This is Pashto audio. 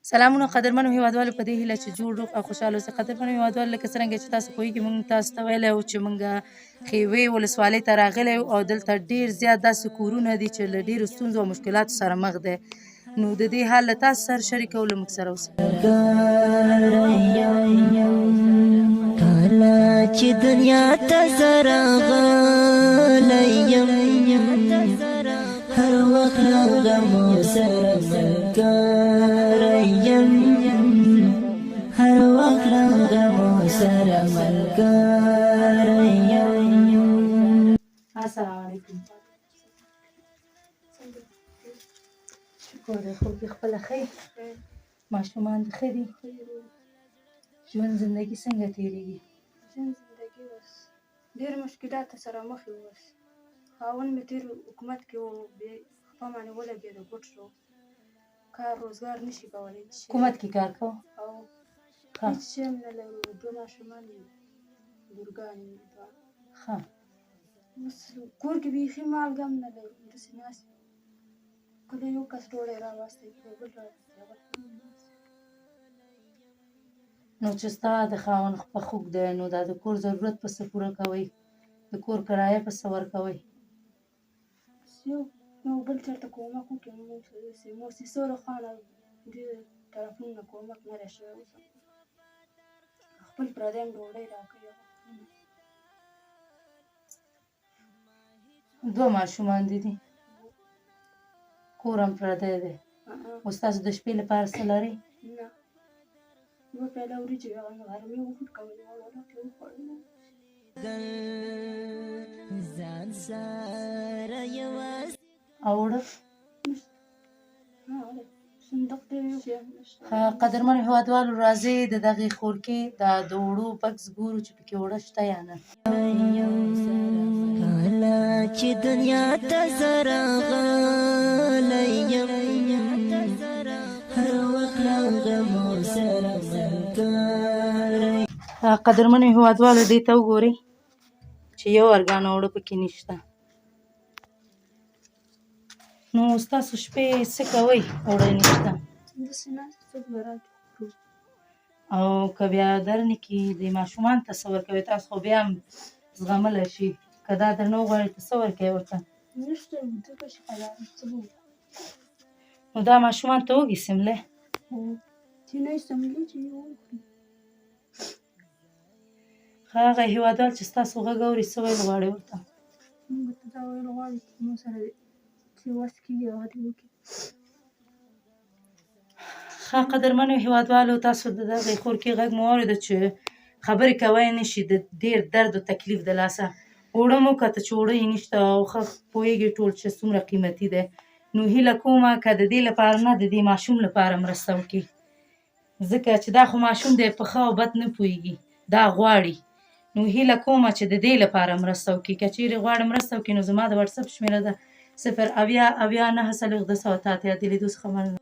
سلامونه قدرمنو هیوادوالو په دې هیله چې جوړ روغ او خوشحاله اوسئ. قدرمنو هیوادوالو لکه څرنګه چې تاسو پوهیږئ موږ تاسو ته ویلی وو چې موږ خیوې ولسوالۍ ته راغلی یو او دلته ډېر زیات داسې کورونه دي چې له ډېرو ستونزو او مشکلاتو سره مخ دی. نو د دې حال له تاسو سره شریکوو، له موږ سره اوسئ. کله چې دنیا ته زه راغلی یم هر وخت له غمو سره ملګری یم هر وخت له غمو سره ملګری یم. السلام علیکم. شکر دی. خوب دې خپله ښه یې؟ ماشومان دې ښه دي؟ ژوند زندګي څنګه تېرېږي؟ ژوند زندګي اوس ډېر مشکلاتو سره مخ یو. اوس خاوند مې تېر حکومت کې و، بې خپه باندې ولګېد، ګوټ شو، کار روزګار نشي کولی. حکومت کې کار کوو؟ او هېڅ شی هم نه لرو. 2 ماشومان مې لورګانې مې دوه. ښه. اوس کور کې بیخي مالګه هم نه لرو، داسې ناست یو. کله یو کس ډوډۍ راوستی، کله بل راوستی. نو چې ستا د خاوند په خوږ دی، نو دا د کور ضرورت په څه پوره کوئ؟ د کور کرایه په څه ورکوئ؟ یو بل چېرته کومک وکړي، موسسو له خوا نه دې طرفونو نه کومک نه دی شوی. اوس خپل پردی هم ډوډۍ راکوي. 2 ماشومان دي دي؟ کور هم پردی دی؟ اوس تاسو د شپې لپاره څه لرئ؟ نه، 2 پیاله وریجې غرمې وکړلې، ولټې وخوړلې. ځان سره یوازې او اوړه؟ صندوق ته یو شی هم نشته. قدرمنو هیوادوالو، راځئ د دغې خور کې دا د اوړو بکس ګورو چې پکې اوړه شته یا نه. کله چې دنیا ته زه راغلی یم هر وخت له غمو سره ملګری. قدرمنو هیوادوالو، دې ته وګورئ چې یو ارګانه اوړه پکې نشته. نو ستاسو شپې څه کوئ؟ اوړه نشته داسې ناست څوک به راکړي خورو. او که بیا درنې کې د ماشومانو ته څه ورکوئ؟ تاسو خو بیا هم زغملی شي. که دا درنه وغواړي ته څه ورکوئ ورته؟ نشته ځکه چې قلم څه به وکړو. نو دا ماشومان ته وږي سملی؟ چې نه یې سملي چې یې وخوري. هغه هیوادوال چې ستاسو غږ اوري څه ویل غواړي ورته؟ موږ ته دا ویل غواړي چې موږ سره چې وس کېږي هغه دې وکړي. ښه قدرمنو هیوادوالو، تاسو د دغې خور کې غږ مو واورېده چې خبرې کوی نه شي، د ډېر درد و تکلیف د لاسه. اوړه مو کته چې اوړه یې نشته او ښه پوهېږئ ټول چې څومره قیمتي دی. نو هیله کومه که د دې لپاره نه، د دې ماشوم لپاره مرسته وکړي، ځکه چې دا خو ماشوم دی، په ښه او بد نه پوهېږي، دا غواړي. نو هیله کومه چې د دې لپاره مرسته وکړي. که چېرې غواړئ مرسته وکړي، نو زما د وټساپ شمېره ده 0 اویا اویا 9 څلوېښت 283. د لیدو څخه مننه.